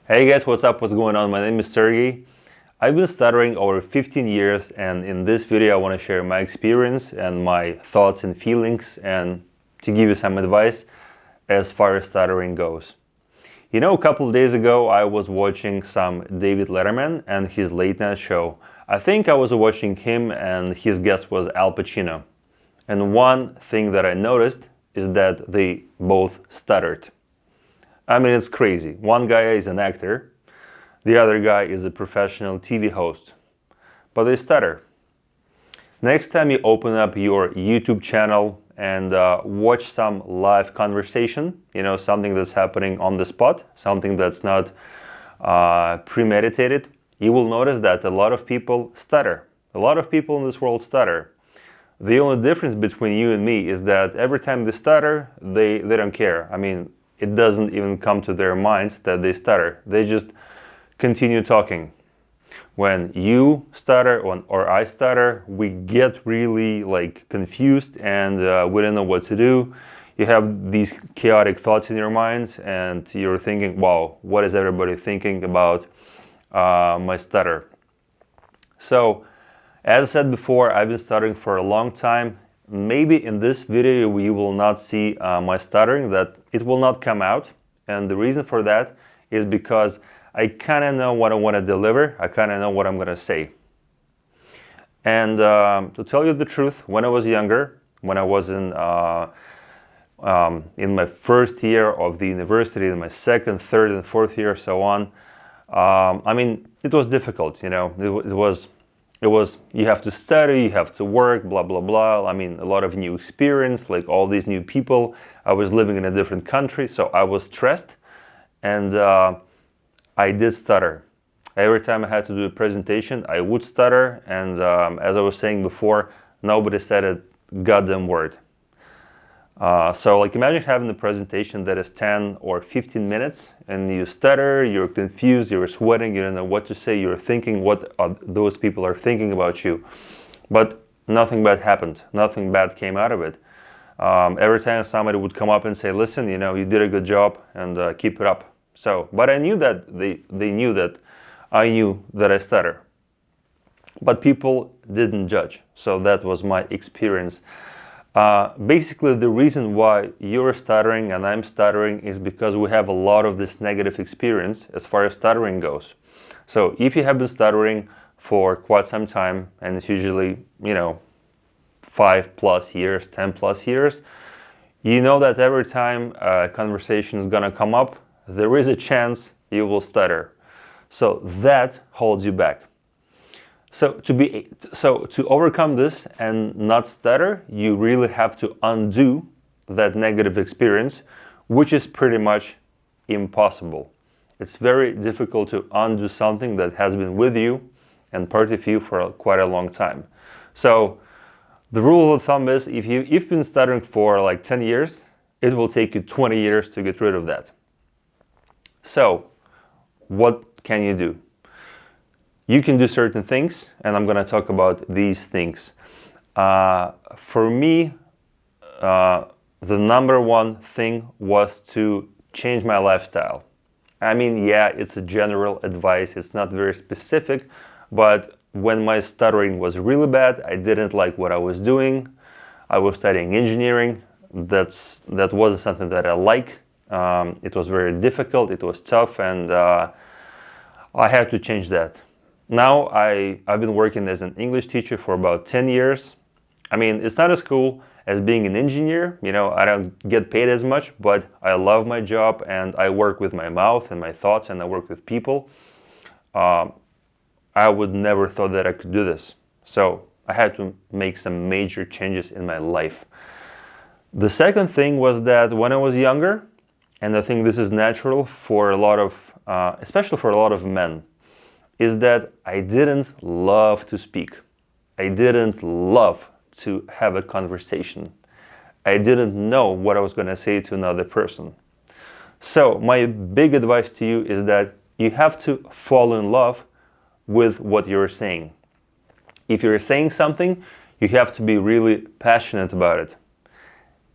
Hey guys, what's up? What's going on? My name is Sergey. I've been stuttering over 15 years, and in this video I want to share my experience and my thoughts and feelings and to give you some advice as far as stuttering goes. You know, a couple of days ago I was watching some David Letterman and his late night show. I think I was watching him and his guest was Al Pacino. And one thing that I noticed is that they both stuttered. I mean, it's crazy. One guy is an actor, the other guy is a professional TV host, but they stutter. Next time you open up your YouTube channel and watch some live conversation, something that's happening on the spot, something that's not premeditated, you will notice that a lot of people stutter. A lot of people in this world stutter. The only difference between you and me is that every time they stutter, they don't care. I mean, it doesn't even come to their minds that they stutter. They just continue talking. When you stutter or I stutter, we get really confused and we don't know what to do. You have these chaotic thoughts in your mind and you're thinking, wow, what is everybody thinking about my stutter? So, as I said before, I've been stuttering for a long time. Maybe in this video you will not see my stuttering, that it will not come out. And the reason for that is because I kind of know what I want to deliver. I kind of know what I'm going to say. And to tell you the truth, when I was younger, when I was in my first year of the university, in my second, third, and fourth year, so on, I mean, it was difficult, It was, you have to study, you have to work, blah, blah, blah. I mean, a lot of new experience, like all these new people. I was living in a different country, so I was stressed and I did stutter. Every time I had to do a presentation, I would stutter. And as I was saying before, nobody said a goddamn word. So imagine having a presentation that is 10 or 15 minutes and you stutter, you're confused, you're sweating, you don't know what to say, you're thinking what those people are thinking about you. But nothing bad happened, nothing bad came out of it. Every time somebody would come up and say, listen, you did a good job and keep it up. But I knew that they knew that I knew that I stutter. But people didn't judge, so that was my experience. Basically, the reason why you're stuttering and I'm stuttering is because we have a lot of this negative experience as far as stuttering goes. So if you have been stuttering for quite some time, and it's usually, 5+ years, 10+ years, you know that every time a conversation is gonna come up, there is a chance you will stutter. So that holds you back. So to overcome this and not stutter, you really have to undo that negative experience, which is pretty much impossible. It's very difficult to undo something that has been with you and part of you for quite a long time. So the rule of thumb is if you've been stuttering for 10 years, it will take you 20 years to get rid of that. So what can you do? You can do certain things, and I'm going to talk about these things. For me, the number one thing was to change my lifestyle. I mean, yeah, it's a general advice, it's not very specific, but when my stuttering was really bad, I didn't like what I was doing. I was studying engineering. That wasn't something that I like. It was very difficult, it was tough, and I had to change that. Now I've been working as an English teacher for about 10 years. I mean, it's not as cool as being an engineer. I don't get paid as much, but I love my job and I work with my mouth and my thoughts and I work with people. I would never thought that I could do this. So I had to make some major changes in my life. The second thing was that when I was younger, and I think this is natural for a lot of, especially for a lot of men, is that I didn't love to speak. I didn't love to have a conversation. I didn't know what I was going to say to another person. So my big advice to you is that you have to fall in love with what you're saying. If you're saying something, you have to be really passionate about it.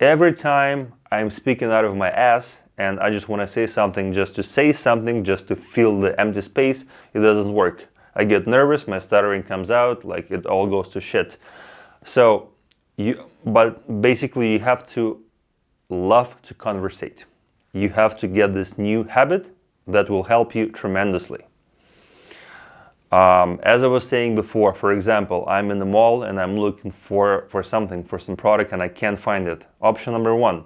Every time I'm speaking out of my ass, and I just want to say something just to say something, just to fill the empty space, it doesn't work. I get nervous, my stuttering comes out, like it all goes to shit. So, but basically you have to love to conversate. You have to get this new habit that will help you tremendously. As I was saying before, for example, I'm in the mall and I'm looking for something, for some product, and I can't find it. Option number one,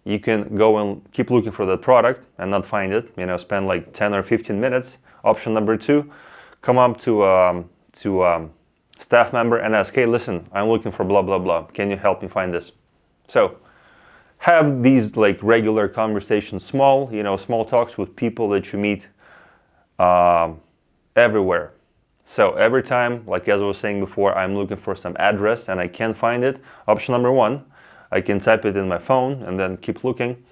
you can go and keep looking for that product and not find it, spend like 10 or 15 minutes. Option number two, come up to staff member and ask, hey, listen, I'm looking for blah, blah, blah. Can you help me find this? So have these like regular conversations, small talks with people that you meet everywhere. So every time, like as I was saying before, I'm looking for some address and I can't find it. Option number one, I can type it in my phone and then keep looking.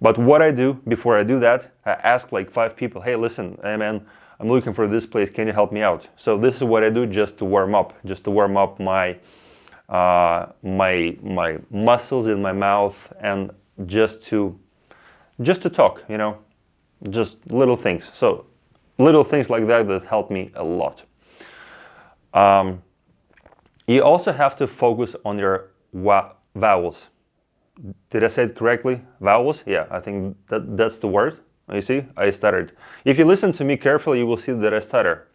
But what I do before I do that, I ask like 5 people, hey, listen, hey man, I'm looking for this place, can you help me out? So this is what I do just to warm up my my muscles in my mouth, and just to talk, just little things. So little things like that help me a lot. You also have to focus on your vowels. Did I say it correctly? Vowels? Yeah, I think that's the word. You see, I stuttered. If you listen to me carefully, you will see that I stutter.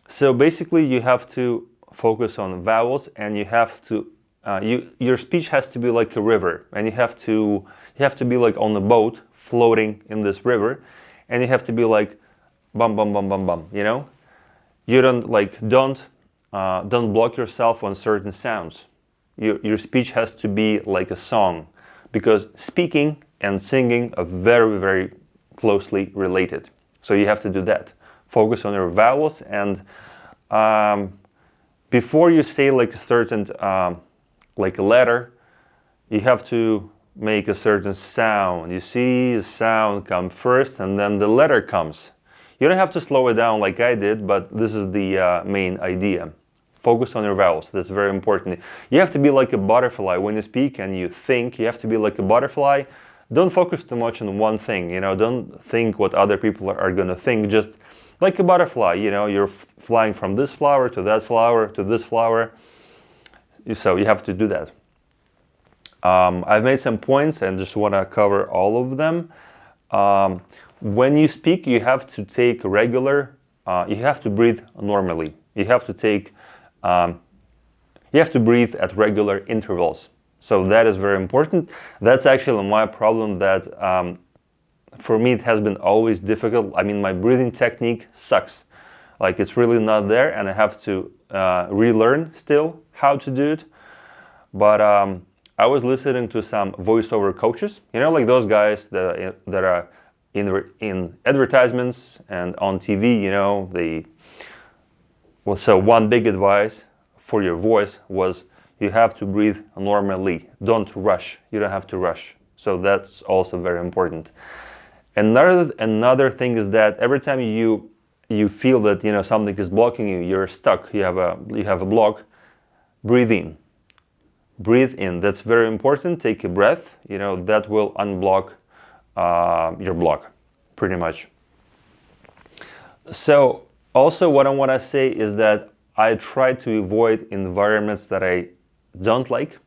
So basically, you have to focus on vowels, and you have to your speech has to be like a river, and you have to be like on a boat floating in this river, and you have to be like bum bum bum bum bum. You don't block yourself on certain sounds. Your speech has to be like a song, because speaking and singing are very, very closely related. So you have to do that. Focus on your vowels, and before you say like a certain like a letter, you have to make a certain sound. You see, the sound come first, and then the letter comes. You don't have to slow it down like I did, but this is the main idea. Focus on your vowels. That's very important. You have to be like a butterfly when you speak and you think. You have to be like a butterfly. Don't focus too much on one thing. Don't think what other people are going to think. Just like a butterfly. You're flying from this flower to that flower to this flower. So you have to do that. I've made some points and just want to cover all of them. When you speak, you have to take regular. You have to breathe normally. You have to breathe at regular intervals. So that is very important. That's actually my problem, that for me it has been always difficult. I mean, my breathing technique sucks. Like, it's really not there, and I have to relearn still how to do it. But I was listening to some voiceover coaches, like those guys that are in advertisements and on TV, so one big advice for your voice was you have to breathe normally. Don't rush. You don't have to rush. So that's also very important. Another thing is that every time you feel that something is blocking you, you're stuck, you have a block, breathe in. Breathe in. That's very important. Take a breath. That will unblock your block, pretty much. So also what I want to say is that I try to avoid environments that I don't like.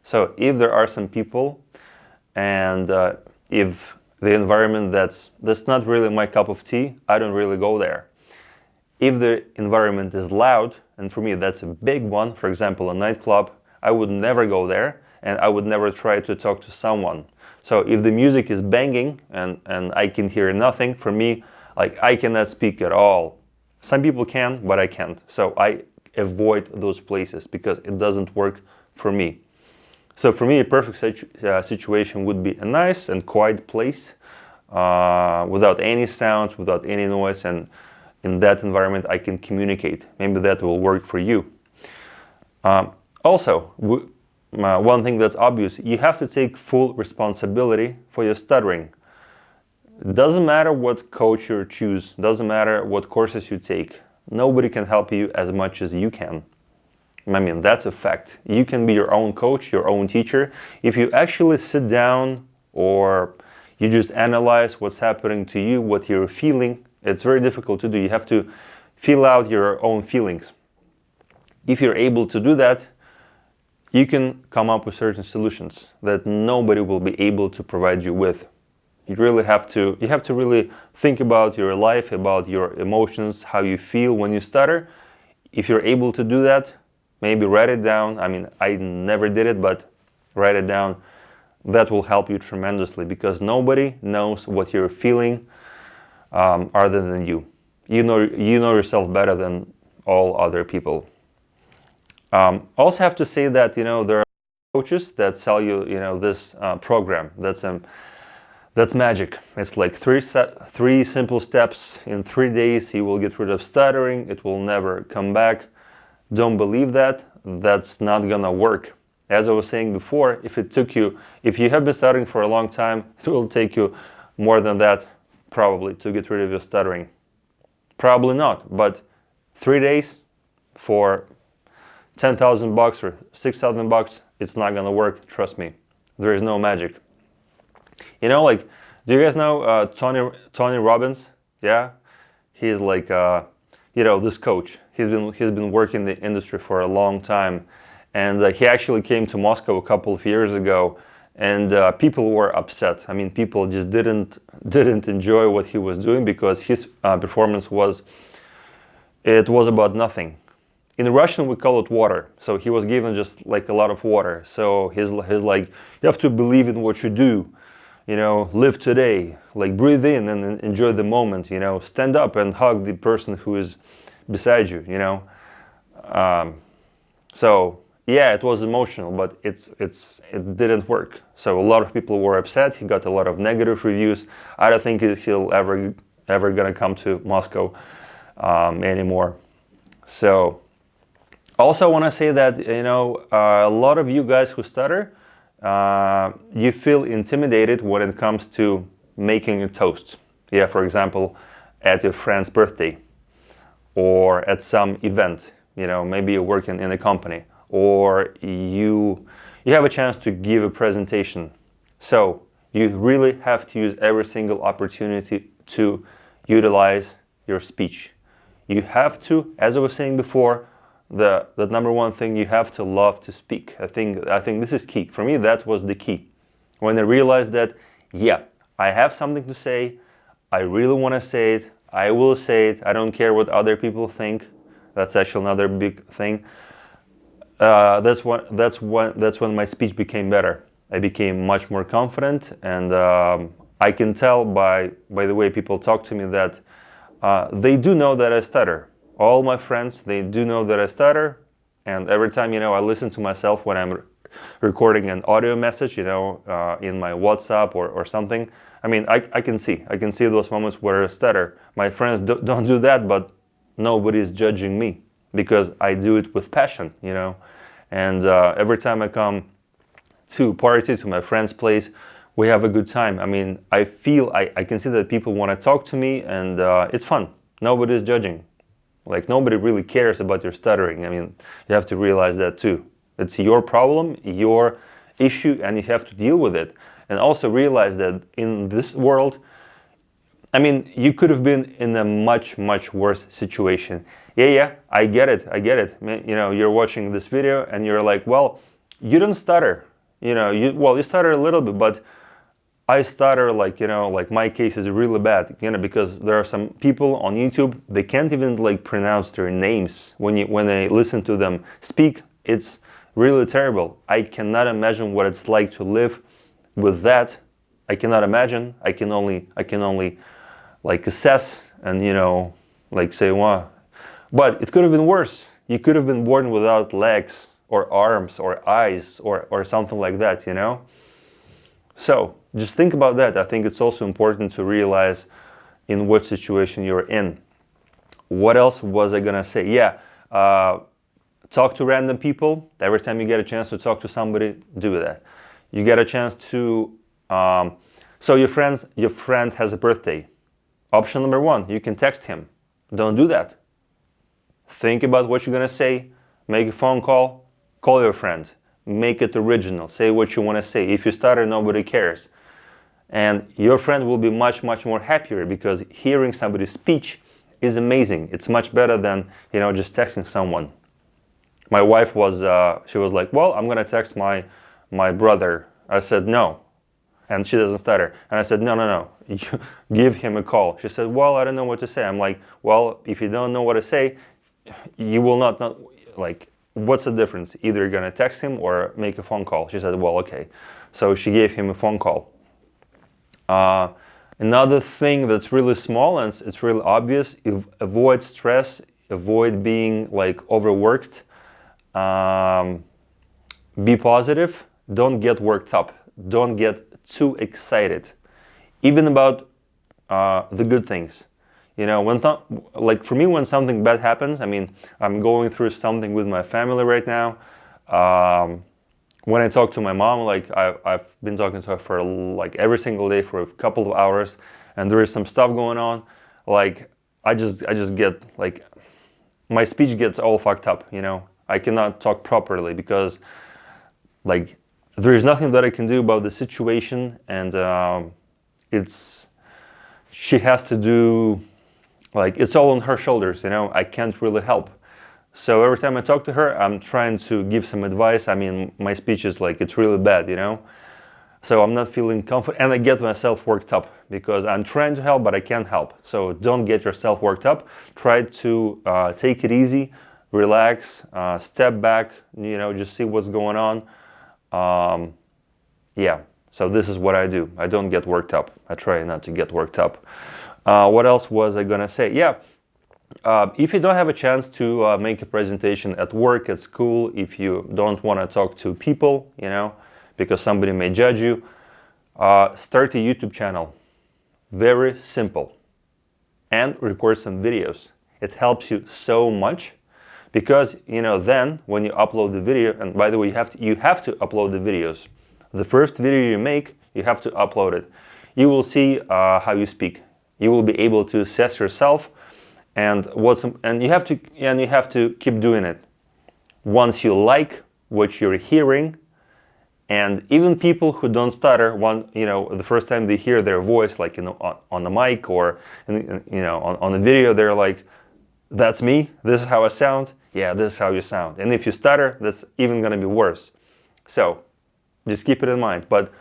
So if there are some people, and if the environment that's not really my cup of tea, I don't really go there. If the environment is loud, and for me that's a big one, for example a nightclub, I would never go there, and I would never try to talk to someone. So if the music is banging and I can hear nothing, for me, like, I cannot speak at all. Some people can, but I can't. So I avoid those places because it doesn't work for me. So for me, a perfect situation would be a nice and quiet place without any sounds, without any noise, and in that environment I can communicate. Maybe that will work for you. Also, one thing that's obvious, you have to take full responsibility for your stuttering. It doesn't matter what coach you choose, doesn't matter what courses you take. Nobody can help you as much as you can. I mean, that's a fact. You can be your own coach, your own teacher. If you actually sit down or you just analyze what's happening to you, what you're feeling. It's very difficult to do. You have to feel out your own feelings. If you're able to do that, you can come up with certain solutions that nobody will be able to provide you with. You have to really think about your life, about your emotions, how you feel when you stutter. If you're able to do that, maybe write it down. I mean, I never did it, but write it down. That will help you tremendously, because nobody knows what you're feeling other than you. You know yourself better than all other people. Also have to say that, there are coaches that sell you, this program. That's magic. It's like three simple steps. In 3 days, you will get rid of stuttering. It will never come back. Don't believe that. That's not gonna work. As I was saying before, if you have been stuttering for a long time, it will take you more than that probably to get rid of your stuttering. Probably not, but 3 days for $10,000 or $6,000, it's not gonna work. Trust me, there is no magic. Do you guys know Tony Robbins? Yeah, he's like this coach. He's been working in the industry for a long time, and he actually came to Moscow a couple of years ago, and people were upset. I mean, people just didn't enjoy what he was doing, because his performance was about nothing. In Russian, we call it water. So he was given just like a lot of water. So he's like, you have to believe in what you do. Live today. Like, breathe in and enjoy the moment. Stand up and hug the person who is beside you. So yeah, it was emotional, but it didn't work. So a lot of people were upset. He got a lot of negative reviews. I don't think he'll ever gonna come to Moscow anymore. So also I want to say that a lot of you guys who stutter, you feel intimidated when it comes to making a toast. Yeah, for example, at your friend's birthday, or at some event. Maybe you're working in a company, or you have a chance to give a presentation. So you really have to use every single opportunity to utilize your speech. You have to, as I was saying before, the number one thing, you have to love to speak. I think this is key. For me, that was the key. When I realized that, yeah, I have something to say, I really want to say it, I will say it, I don't care what other people think. That's actually another big thing. That's when my speech became better. I became much more confident, and I can tell by the way people talk to me that they do know that I stutter. All my friends, they do know that I stutter, and every time I listen to myself when I'm recording an audio message, in my WhatsApp or something. I mean, I can see those moments where I stutter. My friends don't do that, but nobody is judging me, because I do it with passion, And every time I come to party, to my friend's place, we have a good time. I mean, I can see that people want to talk to me, and it's fun. Nobody is judging. Like, nobody really cares about your stuttering. I mean, you have to realize that too. It's your problem, your issue, and you have to deal with it. And also realize that in this world, I mean, you could have been in a much, much worse situation. Yeah, I get it. You're watching this video and you're like, well, you don't stutter. You stutter a little bit, but I stutter like my case is really bad, because there are some people on YouTube, they can't even pronounce their names when they listen to them speak. It's really terrible. I cannot imagine what it's like to live with that. I cannot imagine. I can only assess and say, well, but it could have been worse. You could have been born without legs or arms or eyes or something like that, So just think about that. I think it's also important to realize in what situation you're in. What else was I gonna say? Yeah, talk to random people. Every time you get a chance to talk to somebody, do that. You get a chance to, so your friend has a birthday. Option number one, you can text him. Don't do that. Think about what you're gonna say, make a phone call, call your friend. Make it original. Say what you want to say. If you stutter, nobody cares. And your friend will be much, much more happier, because hearing somebody's speech is amazing. It's much better than, just texting someone. My wife was, she was like, well, I'm gonna text my brother. I said, no. And she doesn't stutter. And I said, no, you give him a call. She said, well, I don't know what to say. I'm like, well, if you don't know what to say, you will not know, like, what's the difference? Either you're gonna text him or make a phone call. She said, well, okay. So she gave him a phone call. Another thing that's really small and it's really obvious, avoid stress, avoid being like overworked, be positive, don't get worked up, don't get too excited, even about the good things. Like for me, when something bad happens, I mean, I'm going through something with my family right now. When I talk to my mom, like I've been talking to her for like every single day for a couple of hours, and there is some stuff going on. Like I just get like, my speech gets all fucked up. I cannot talk properly because like there is nothing that I can do about the situation, and she has to do, like, it's all on her shoulders. I can't really help. So every time I talk to her, I'm trying to give some advice. I mean, my speech is like, it's really bad, So I'm not feeling confident, and I get myself worked up because I'm trying to help, but I can't help. So don't get yourself worked up. Try to take it easy, relax, step back, just see what's going on. Yeah, so this is what I do. I don't get worked up. I try not to get worked up. What else was I gonna say? Yeah. If you don't have a chance to make a presentation at work, at school, if you don't want to talk to people, because somebody may judge you, start a YouTube channel. Very simple. And record some videos. It helps you so much because, then when you upload the video, and by the way, you have to upload the videos. The first video you make, you have to upload it. You will see how you speak. You will be able to assess yourself. And you have to keep doing it. Once you like what you're hearing, and even people who don't stutter, the first time they hear their voice, like on the mic or on the video, they're like, "That's me. This is how I sound. Yeah, this is how you sound." And if you stutter, that's even gonna be worse. So just keep it in mind. But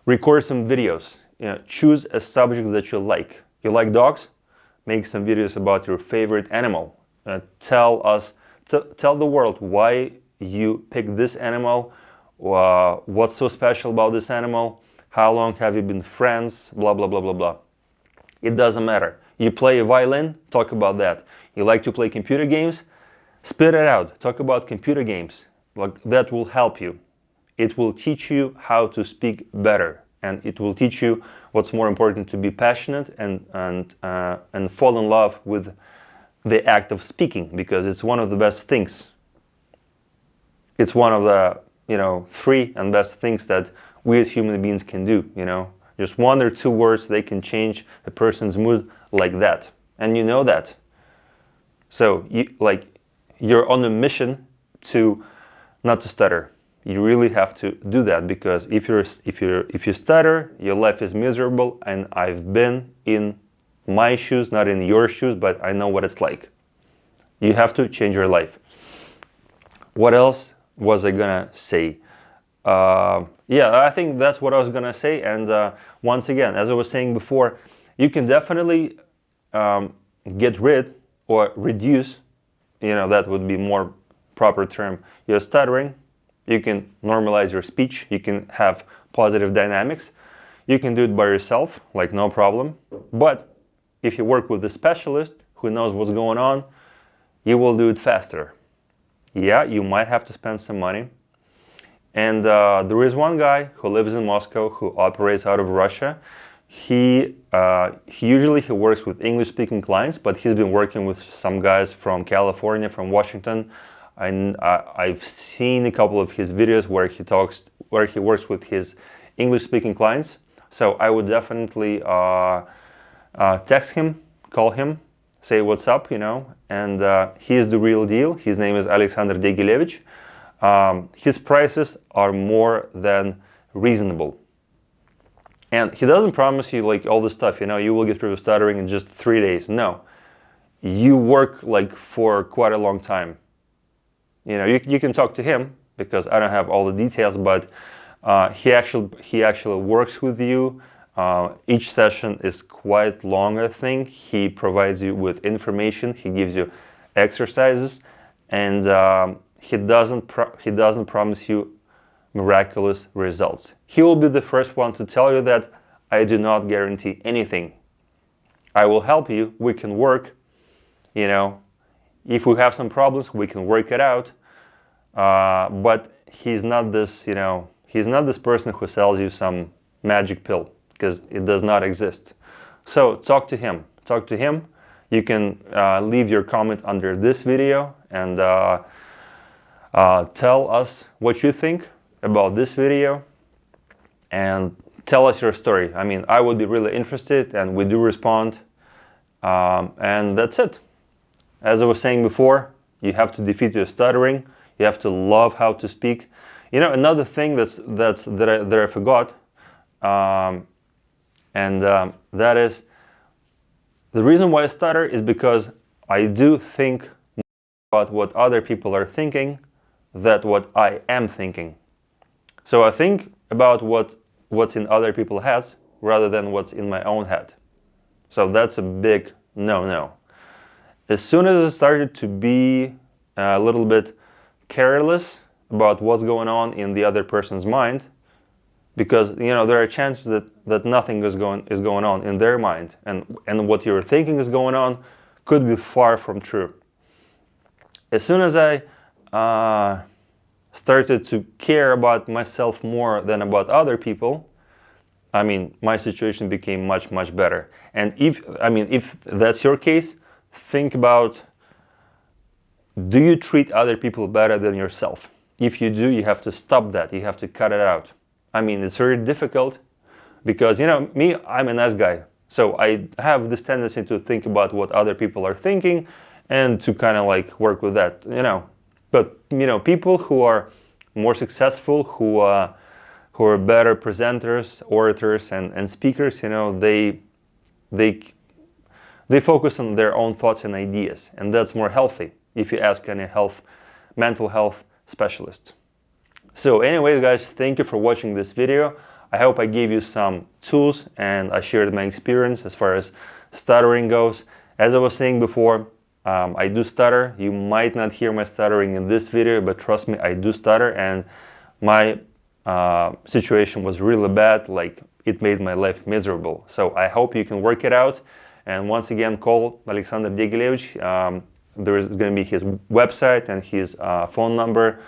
record some videos. Choose a subject that you like. You like dogs? Make some videos about your favorite animal. Tell the world why you picked this animal, what's so special about this animal, how long have you been friends, blah, blah, blah, blah, blah. It doesn't matter. You play a violin, talk about that. You like to play computer games, spit it out. Talk about computer games. Like, that will help you. It will teach you how to speak better. And it will teach you what's more important, to be passionate and fall in love with the act of speaking, because it's one of the best things. It's one of the 3 and best things that we as human beings can do. Just 1 or 2 words, they can change a person's mood like that, and you know that. So you're on a mission to not to stutter. You really have to do that, because if you stutter, your life is miserable, and I've been in my shoes, not in your shoes, but I know what it's like. You have to change your life. What else was I gonna say? Yeah, I think that's what I was gonna say. And once again, as I was saying before, you can definitely get rid or reduce, that would be more proper term, your stuttering. You can normalize your speech. You can have positive dynamics. You can do it by yourself, like no problem. But if you work with a specialist who knows what's going on, you will do it faster. Yeah, you might have to spend some money. And there is one guy who lives in Moscow who operates out of Russia. He usually works with English-speaking clients, but he's been working with some guys from California, from Washington. And I've seen a couple of his videos where he works with his English-speaking clients. So I would definitely text him, call him, say what's up, and he is the real deal. His name is Alexander Degilevich. His prices are more than reasonable. And he doesn't promise you like all this stuff, you know, you will get rid of stuttering in just 3 days. No, you work like for quite a long time. You know, you can talk to him because I don't have all the details, but he actually works with you. Each session is quite long, I think. He provides you with information, he gives you exercises, and he doesn't promise you miraculous results. He will be the first one to tell you that I do not guarantee anything. I will help you, we can work, you know, if we have some problems, we can work it out, but he's not this, you know, he's not this person who sells you some magic pill, because it does not exist. So talk to him, You can leave your comment under this video and tell us what you think about this video and tell us your story. I mean, I would be really interested, and we do respond. And that's it. As I was saying before, you have to defeat your stuttering. You have to love how to speak. You know, another thing that I forgot, that is the reason why I stutter is because I do think about what other people are thinking than what I am thinking. So I think about what's in other people's heads rather than what's in my own head. So that's a big no-no. As soon as I started to be a little bit careless about what's going on in the other person's mind, because you know there are chances that nothing is going on in their mind, and what you're thinking is going on could be far from true. As soon as I started to care about myself more than about other people, I mean, my situation became much better. And if that's your case, think about, do you treat other people better than yourself? If you do, you have to stop that. You have to cut it out. I mean, it's very difficult because, you know, me, I'm a nice guy. So I have this tendency to think about what other people are thinking and to kind of like work with that, you know. But, you know, people who are more successful, who are better presenters, orators, and speakers, you know, they focus on their own thoughts and ideas, and that's more healthy if you ask any mental health specialist. So anyway, guys, thank you for watching this video. I hope I gave you some tools and I shared my experience as far as stuttering goes. As I was saying before, I do stutter. You might not hear my stuttering in this video, but trust me, I do stutter, and my situation was really bad. Like, it made my life miserable. So I hope you can work it out. And once again, call Alexander Degilevich. There is going to be his website and his phone number.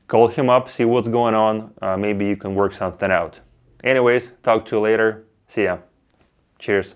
Call him up, see what's going on. Maybe you can work something out. Anyways, talk to you later. See ya. Cheers.